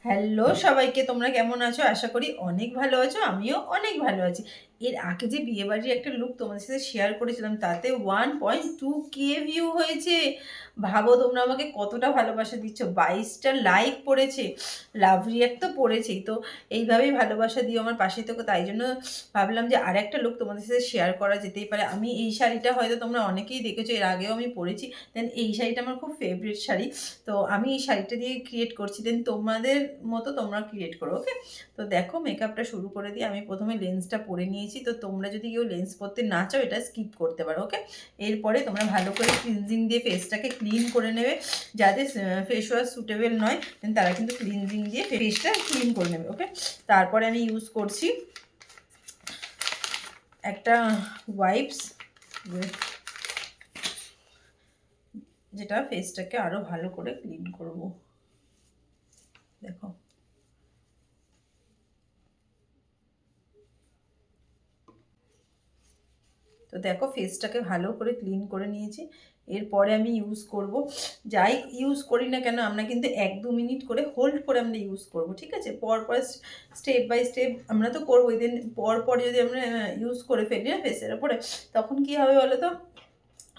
Hello সবাইকে, তোমরা কেমন আছো? আশা করি অনেক ভালো আছো। আমিও অনেক ভালো আছি। এর আগে যে বিয়েবাড়ির একটা লুক তোমাদের সাথে শেয়ার করেছিলাম তাতে 1.2K ভিউ হয়েছে। ভাবো তোমরা আমাকে কতটা ভালোবাসা দিচ্ছ। 22টা লাইক পড়েছে, লাভ রিঅ্যাক্ট তো পড়েছেই। তো এইভাবেই ভালোবাসা দিও, আমার পাশে থেকো। তাই জন্য ভাবলাম যে আরেকটা লুক তোমাদের সাথে শেয়ার করা যেতেই পারে। আমি এই শাড়িটা হয়তো তোমরা অনেকেই দেখেছো, এর আগেও আমি পরেছি। দেন এই শাড়িটা আমার খুব ফেভারিট শাড়ি। তো আমি এই শাড়িটা দিয়ে ক্রিয়েট করছি, দেন তোমাদের মতো তোমরা ক্রিয়েট করো। ওকে, তো দেখো মেকআপটা শুরু করে দিয়ে আমি প্রথমে লেন্সটা পরে নিয়েছি। তো তোমরা যদি কেউ লেন্স পরতে না চাও এটা স্কিপ করতে পারো। ওকে, এরপরে তোমরা ভালো করে ক্লিনজিং দিয়ে ফেসটাকে ক্লিন করে নেবে। যাদের ফেস ওয়াশ সুটেবল নয় দেন তারা কিন্তু ক্লিনজিং দিয়ে ফেসটা ক্লিন করে নেবে। ওকে, তারপরে আমি ইউজ করছি একটা ওয়াইপস, যেটা ফেসটাকে আরও ভালো করে ক্লিন করব। দেখো, তো দেখো ফেসটাকে ভালো করে ক্লিন করে নিয়েছি। এরপরে আমি ইউজ করব, যাই ইউজ করি না কেন আমরা কিন্তু 1-2 মিনিট করে হোল্ড করে আমরা ইউজ করব। ঠিক আছে, পরপর স্টেপ বাই স্টেপ আমরা তো করবোই। দেন পরপর যদি আমরা ইউজ করে ফেলি না ফেসের ওপরে, তখন কি হবে বলো তো,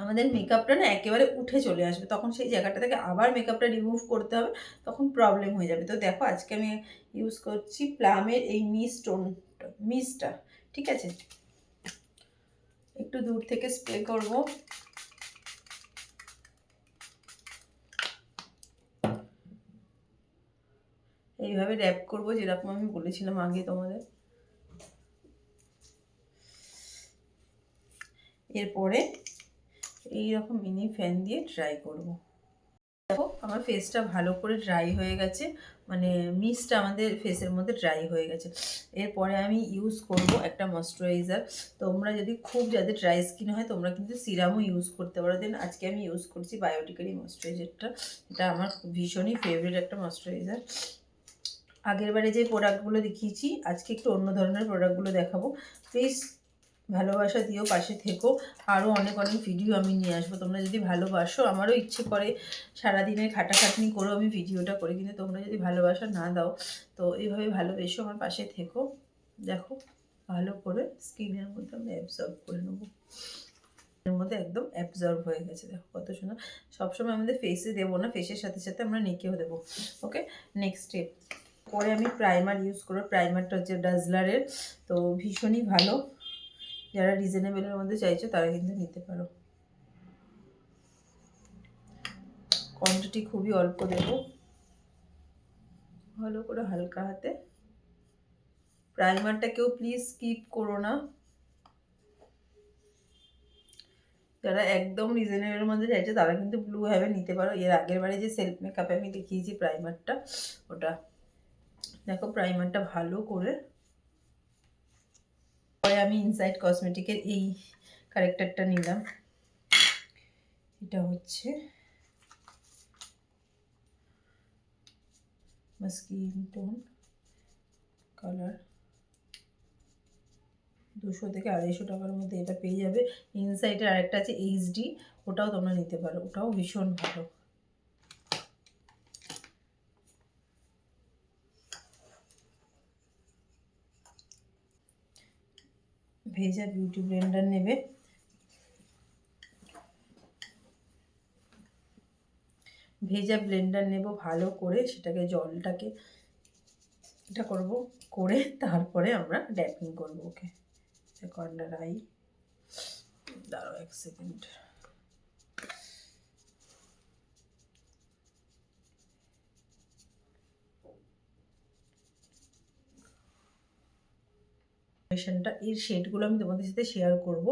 আমাদের মেকআপটা না একেবারে উঠে চলে আসবে। তখন সেই জায়গাটা থেকে আবার মেকআপটা রিমুভ করতে হবে, তখন প্রবলেম হয়ে যাবে। তো দেখো আজকে আমি ইউজ করছি প্লামের এই মিস্টটা। ঠিক আছে, একটু দূর থেকে স্প্রে করব। এইভাবে র‍্যাপ করব, যেরকম আমি বলেছিলাম আগে তোমাদের। এরপরে এইরকম মিনি ফ্যান দিয়ে ড্রাই করব। দেখো আমার ফেসটা ভালো করে ড্রাই হয়ে গেছে, মানে মিস্টটা আমাদের ফেসের মধ্যে ড্রাই হয়ে গেছে। এরপরে আমি ইউজ করব একটা ময়শ্চারাইজার। তোমরা যদি খুব যাদের ড্রাই স্কিন হয় তোমরা কিন্তু সিরামও ইউজ করতে পারো। দেন আজকে আমি ইউজ করছি বায়োটিকের এই ময়শ্চারাইজারটা। এটা আমার ভীষণই ফেভারিট একটা ময়শ্চারাইজার। আগের বারে যে প্রোডাক্টগুলো দেখিয়েছি আজকে একটু অন্য ধরনের প্রোডাক্টগুলো দেখাবো। প্লিজ ভালোবাসা দিও, পাশে থেকো। আরও অনেক অনেক ভিডিও আমি নিয়ে আসবো। তোমরা যদি ভালোবাসো, আমারও ইচ্ছে করে সারাদিনের খাটাখাটনি করেও আমি ভিডিওটা করি, কিন্তু তোমরা যদি ভালোবাসা না দাও, তো এইভাবে ভালোবেসো আমার পাশে থেকো। দেখো ভালো করে স্কিনের মধ্যে আমরা অ্যাবজর্ব করে নেবো। এর মধ্যে একদম অ্যাবজর্ব হয়ে গেছে। দেখো কত সুন্দর। সবসময় আমাদের ফেসে দেবো না, ফেসের সাথে সাথে আমরা নেকেও দেবো। ওকে, নেক্সট স্টেপ। পরে আমি প্রাইমার ইউজ করবো। প্রাইমারটা হচ্ছে ডাজলারের, তো ভীষণই ভালো। যারা রিজনেবলের মধ্যে চাইছো তারা কিন্তু নিতে পারো। কোয়ান্টিটি খুবই অল্প দেব। ভালো করে হালকা হাতে প্রাইমারটা কেউ প্লিজ স্কিপ করো না। যারা একদম রিজনেবলের মধ্যে চাইছো তারা কিন্তু ব্লু হেভেন নিতে পারো। এর আগের বারে যে সেলফ মেকআপে আমি দেখিয়েছি প্রাইমারটা, ওটা দেখো। প্রাইমারটা ভালো করে পরে আমি ইনসাইড কসমেটিকের এই কারেক্টারটা নিলাম। এটা হচ্ছে স্কিন টোন কালার, 200 থেকে 250 টাকার মধ্যে এটা পেয়ে যাবে। ইনসাইডের আরেকটা আছে এইচডি, ওটাও তোমরা নিতে পারো, ওটাও ভীষণ ভালো। ভেজা বিউটি ব্লেন্ডার নেবে। ভেজা ব্লেন্ডার নেব, ভালো করে সেটাকে জলটাকে এটা করব, করে তারপরে আমরা ড্যাপিং করব। ওকে, কর্নার আই, দাঁড়াও 1 সেকেন্ড। এর শেডগুলো আমি তোমাদের সাথে শেয়ার করব,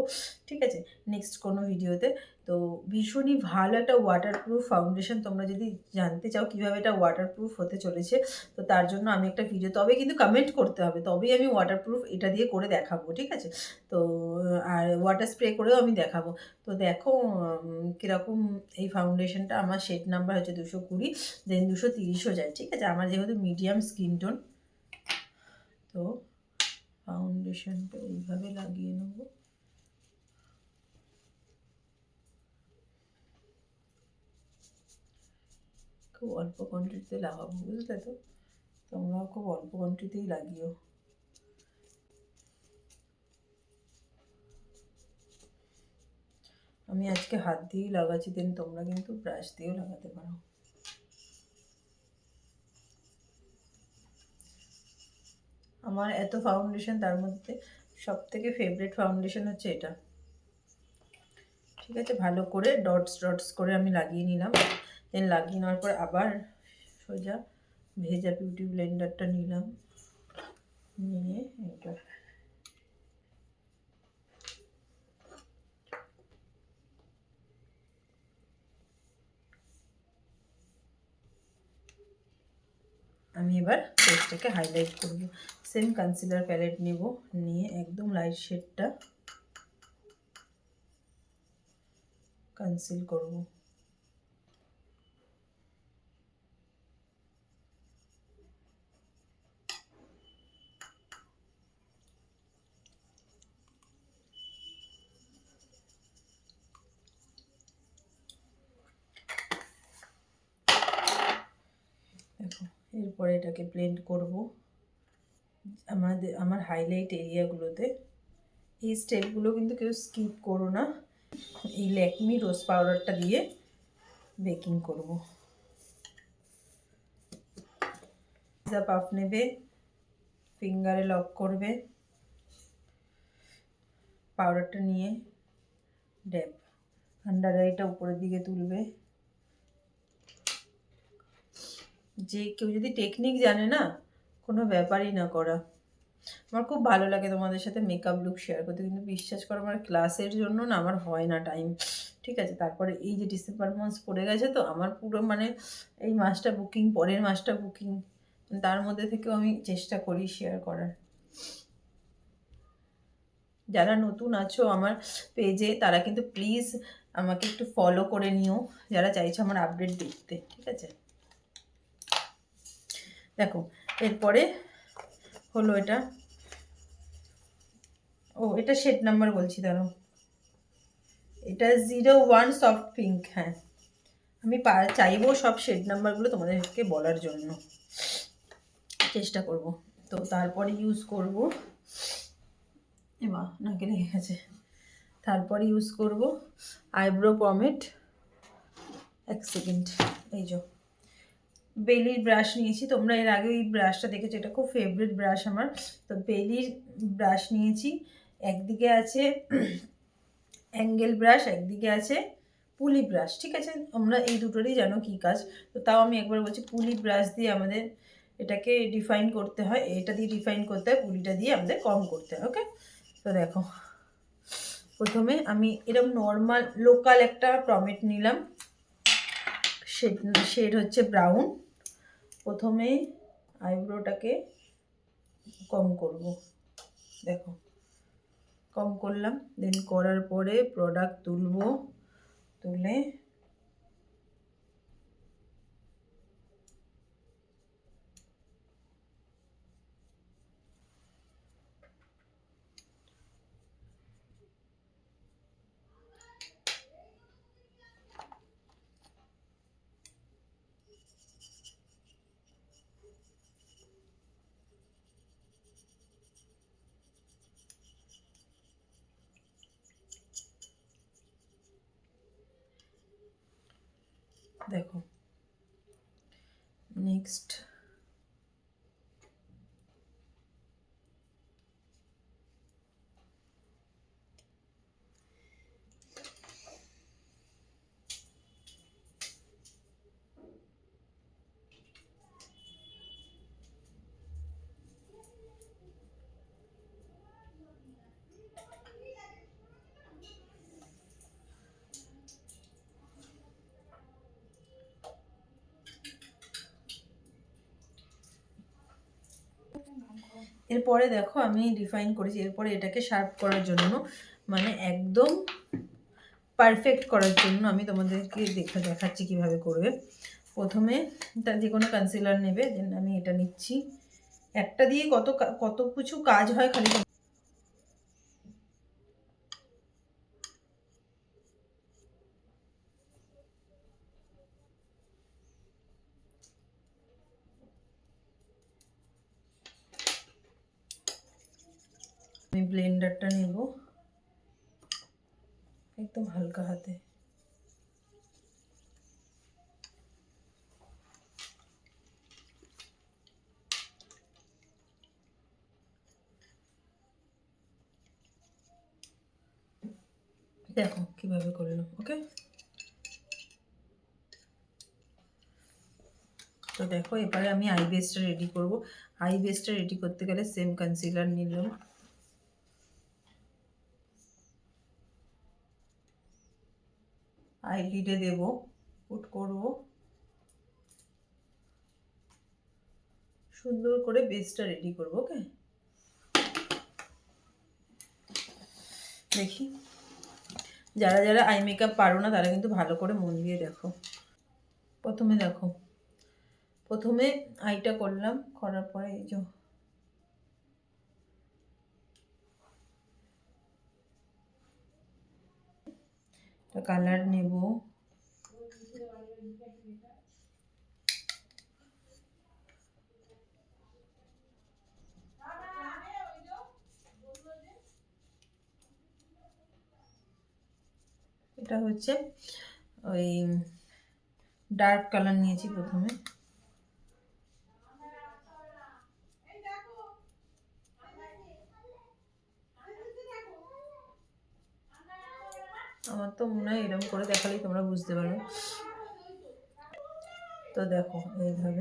ঠিক আছে, নেক্সট কোনো ভিডিওতে। তো ভীষণই ভালো একটা ওয়াটারপ্রুফ ফাউন্ডেশন। তোমরা যদি জানতে চাও কীভাবে এটা ওয়াটারপ্রুফ হতে চলেছে, তো তার জন্য আমি একটা ভিডিও, তবে কিন্তু কমেন্ট করতে হবে, তবেই আমি ওয়াটারপ্রুফ এটা দিয়ে করে দেখাবো। ঠিক আছে, তো আর ওয়াটার স্প্রে করেও আমি দেখাবো। তো দেখো কীরকম এই ফাউন্ডেশনটা। আমার শেড নাম্বার হচ্ছে 220, দেন 230ও যায়। ঠিক আছে, আমার যেহেতু মিডিয়াম স্কিন টোন, তো ফাউন্ডেশনটা এইভাবে লাগিয়ে নেব। খুব অল্প কোয়ান্টিটিতে লাগাবো, বুঝলে তো। তোমরাও খুব অল্প কোয়ান্টিটিতেই লাগিও। আমি আজকে হাত দিয়েই লাগাচ্ছি, দেন তোমরা কিন্তু ব্রাশ দিয়েও লাগাতে পারো। আমার এত ফাউন্ডেশন, তার মধ্যে সব থেকে ফেভারিট ফাউন্ডেশন হচ্ছে এটা। ঠিক আছে, ভালো করে ডটস ডটস করে আমি লাগিয়ে নিলাম। দেন লাগিয়ে নেওয়ার পর আবার সোজা ভেজা বিউটি ব্লেন্ডারটা নিলাম, নিয়ে এটা আমি এবার ফেসটাকে হাইলাইট করব। সেম কনসিলার প্যালেট নেব, নিয়ে একদম লাইট শেডটা কনসিল করব। দেখো, এরপরে এটাকে ব্লেন্ড করব আমার হাইলাইট এরিয়াগুলোতে। এই স্টেপগুলো কিন্তু কেউ স্কিপ করো না। এই ল্যাকমি রোজ পাউডারটা দিয়ে বেকিং করব। পাফ নেবে, ফিঙ্গারে লক করবে, পাউডারটা নিয়ে ড্যাব আন্ডার আইটা উপরের দিকে তুলবে। যে কেউ যদি টেকনিক জানে না, কোনো ব্যাপারই না করা। আমার খুব ভালো লাগে তোমাদের সাথে মেকআপ লুক শেয়ার করতে, কিন্তু বিশ্বাস করো আমার ক্লাসের জন্য না আমার হয় না টাইম। ঠিক আছে, তারপরে এই যে ডিসেম্বর মাস পড়ে গেছে, তো আমার পুরো মানে এই মাসটা বুকিং, পরের মাসটা বুকিং, তার মধ্যে থেকেও আমি চেষ্টা করি শেয়ার করার। যারা নতুন আছো আমার পেজে, তারা কিন্তু প্লিজ আমাকে একটু ফলো করে নিও, যারা চাইছো আমার আপডেট দেখতে। ঠিক আছে, দেখো এরপরে হলো এটা, ও এটা শেড নাম্বার বলছি, দাঁড়াও, এটা 01 সফট পিঙ্ক। হ্যাঁ, আমি চাইবো সব শেড নাম্বারগুলো তোমাদেরকে বলার জন্য, চেষ্টা করব। তো তারপরে ইউজ করব, এমা নাকে লেগে গেছে, তারপরে ইউজ করব আইব্রো পমেড। এক সেকেন্ড, এই যে বেলির ব্রাশ নিয়েছি, তোমরা এর আগে এই ব্রাশটা দেখেছো, এটা খুব ফেভারিট ব্রাশ আমার। তো বেলির ব্রাশ নিয়েছি, একদিকে আছে অ্যাঙ্গেল ব্রাশ, একদিকে আছে পুলি ব্রাশ। ঠিক আছে, আমরা এই দুটোরই জানো কী কাজ, তো তাও আমি একবার বলছি, পুলি ব্রাশ দিয়ে আমাদের এটাকে ডিফাইন করতে হয়, এটা দিয়ে ডিফাইন করতে হয়, পুলিটা দিয়ে আমাদের কম করতে হয়। ওকে, তো দেখো প্রথমে আমি এরকম নর্মাল লোকাল একটা প্রমেট নিলাম, শেড হচ্ছে ব্রাউন। প্রথমে আইব্রোটাকে কম করব, দেখো কম করলাম, দেন করার পরে প্রোডাক্ট তুলবো, তুলে দেখো নেক্সট এরপরে দেখো আমি ডিফাইন করেছি, এরপরে এটাকে শার্প করার জন্য, মানে একদম পারফেক্ট করার জন্য আমি তোমাদেরকে দেখাচ্ছি কিভাবে করবে। প্রথমে তার যে কোনো কনসিলার নেবে, দেন আমি এটা নিচ্ছি, একটা দিয়ে কত কত কিছু কাজ হয় খালি। আমি ব্লেন্ডারটা নেব একদম হালকা হাতে। দেখো কিভাবে করলাম। ওকে, তো দেখো এবারে আমি আই বেসটা রেডি করব। আই বেসটা রেডি করতে গেলে সেম কনসিলার নিলাম, আইলিডে দেব, পুট করব, সুন্দর করে বেসটা রেডি করব। ওকে, দেখি যারা যারা আই মেকআপ পারো না তারা কিন্তু ভালো করে মন দিয়ে দেখো। প্রথমে দেখো, প্রথমে আইটা করলাম, করার পরে এই যে কালার নেব, এটা হচ্ছে ওই ডার্ক কালার নিয়েছি প্রথমে। আমার তো মনে হয় এরকম করে দেখালেই তোমরা বুঝতে পারো। তো দেখো এইভাবে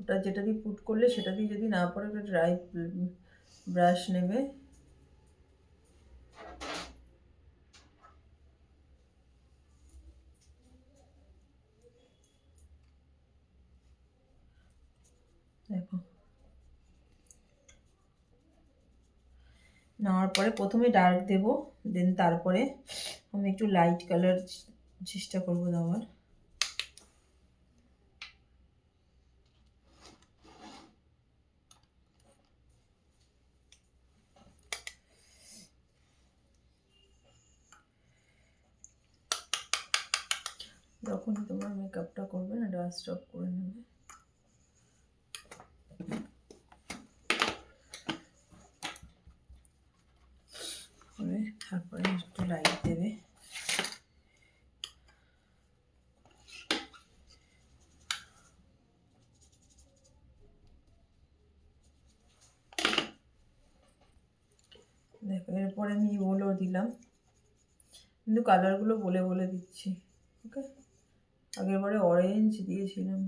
ওটা যেটা দিয়ে পুট করলে সেটা দিয়ে যদি না পড়ে একটা ড্রাই ব্রাশ নেবে, দেখো নেওয়ার পরে প্রথমে ডার্ক দেব, দেন তারপরে আমি একটু লাইট কালার চেষ্টা করবো দেওয়ার। যখন তোমরা মেকআপটা করবে না ডাস্ট অফ করে নেবে। তারপরে একটু লাইট দেবে, দেখো এরপরে আমি ইয়েলো দিলাম, কিন্তু কালারগুলো বলে বলে দিচ্ছি। ওকে, আগেরবারে অরেঞ্জ দিয়েছিলাম।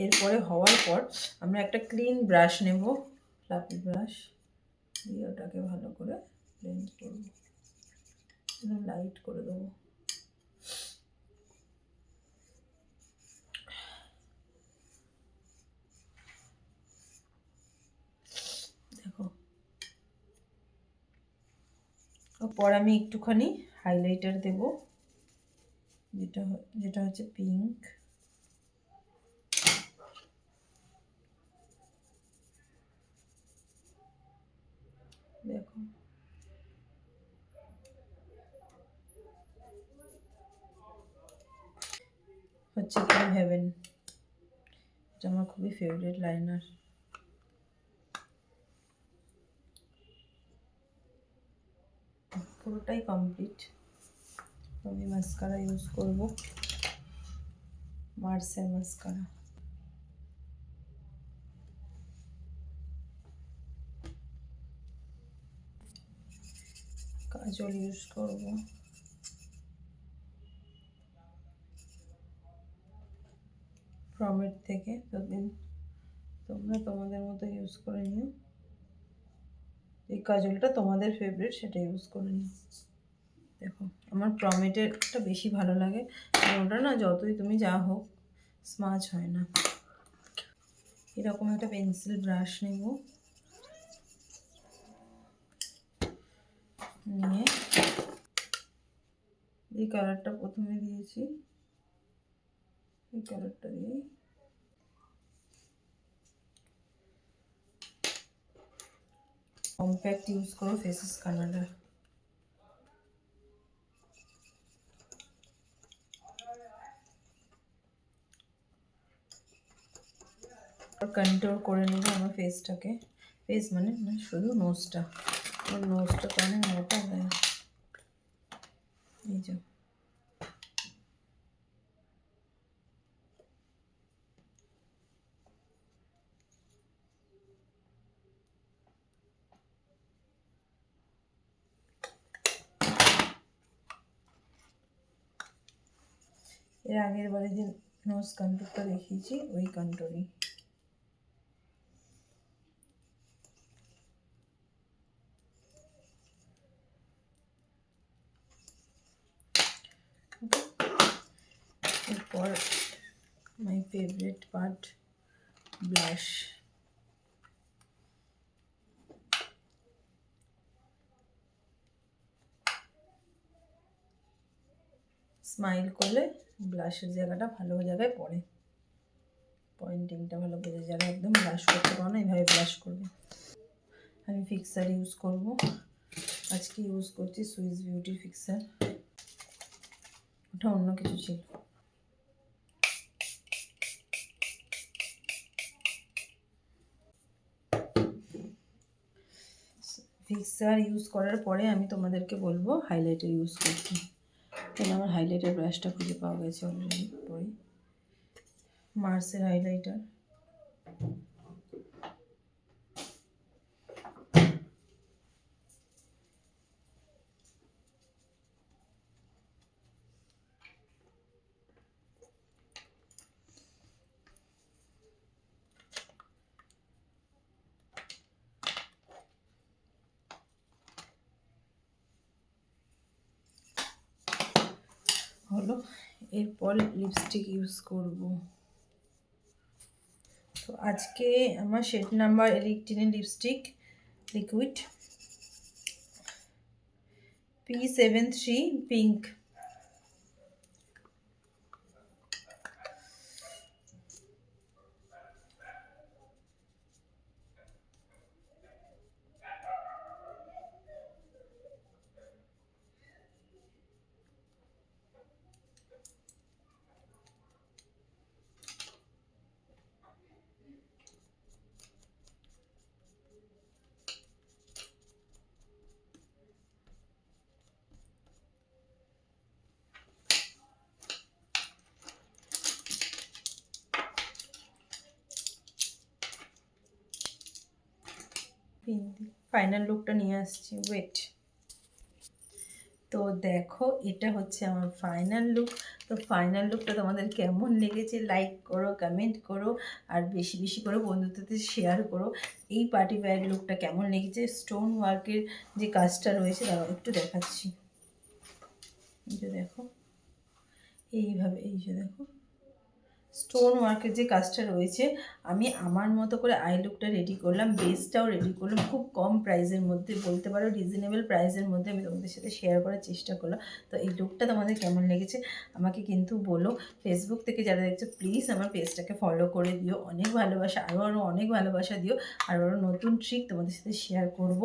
এরপরে হওয়ার পর আমরা একটা ক্লিন ব্রাশ নেব, ফ্লাফি ব্রাশ দিয়ে ওটাকে ভালো করে ব্লেন্ড করব, লাইট করে দেবো। দেখো পর আমি একটুখানি হাইলাইটার দেব, যেটা হচ্ছে পিঙ্ক। দেখো হচ্ছে কি হেভেন, এটা আমার খুবই ফেভারিট লাইনার। পুরোটাই কমপ্লিট। আমি মাস্কারা ইউজ করব, মার্সের মাস্কারা। কাজল ইউজ করব, প্রমেট থেকে। তোমরা তোমাদের মতো ইউজ করে নিও, এই কাজলটা তোমাদের ফেভারিট সেটা ইউজ করে নিও। দেখো আমার প্রমেটেরটা বেশি ভালো লাগে, আর ওটা না যতই তুমি যা হোক স্মাচ হয় না। এরকম একটা পেন্সিল ব্রাশ নেব, নিয়ে এই কালারটা প্রথমে দিয়েছি, এই কালারটা দিয়ে কম্প্যাক্ট ইউজ করো, ফেসেস কানাডা। কন্ট্রোল করে নেব আমার ফেসটাকে। ফেস মানে না, শুধু নোজটা, ওর নোজটা তো অনেক মোটা হয়। এই যে এর আগের বারে যে নোজ কন্ট্রোলটা দেখিয়েছি ওই কন্ট্রোলই। এরপর my favourite part, blush. Smile করলে ব্লাশের জায়গাটা ভালো জায়গায় পড়ে, পয়েন্টিংটা ভালো বোঝে। যারা একদম ব্লাশ করতে পারো না, এইভাবে ব্লাশ করবে। আমি ফিক্সার ইউজ করব, আজকে ইউজ করছি সুইস বিউটির ফিক্সার, ওটা অন্য কিছু ছিল। ফিক্সার ইউজ করার পরে আমি তোমাদেরকে বলবো হাইলাইটার ইউজ করতে। তাহলে আমার হাইলাইটার ব্রাশটা খুঁজে পাওয়া গেছে অলরেডি, পরে মার্সের হাইলাইটার। হলো, এরপর লিপস্টিক ইউজ করব। তো আজকে আমার shade number 18 lipstick liquid P73 pink. Final লুকটা নিয়ে আসছি, ওয়েট। তো দেখো এটা হচ্ছে আমার ফাইনাল লুক। তো ফাইনাল লুকটা তোমাদের কেমন লেগেছে লাইক করো, কমেন্ট করো, আর বেশি বেশি করে বন্ধুদের শেয়ার করো। এই পার্টি ওয়্যার লুকটা কেমন লেগেছে, স্টোন ওয়ার্কের যে কাজটা রয়েছে তারা একটু দেখাচ্ছি। এই যে দেখো, এইভাবে, এই যে দেখো স্টোন ওয়ার্কের যে কাজটা রয়েছে, আমি আমার মতো করে আই লুকটা রেডি করলাম, বেসটাও রেডি করলাম খুব কম প্রাইসের মধ্যে, বলতে পারো রিজনেবল প্রাইসের মধ্যে আমি তোমাদের সাথে শেয়ার করার চেষ্টা করলাম। তো এই লুকটা তোমাদের কেমন লেগেছে আমাকে কিন্তু বলো। ফেসবুক থেকে যারা দেখছো প্লিজ আমার পেজটাকে ফলো করে দিও, অনেক ভালোবাসা, আরও অনেক ভালোবাসা দিও, আরও নতুন ট্রিক তোমাদের সাথে শেয়ার করব।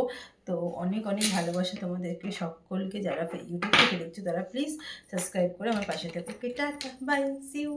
তো অনেক অনেক ভালোবাসা তোমাদেরকে সকলকে, যারা ইউটিউব থেকে দেখছো তারা প্লিজ সাবস্ক্রাইব করে আমার পাশে থেকো। টাটা, বাই, সি ইউ।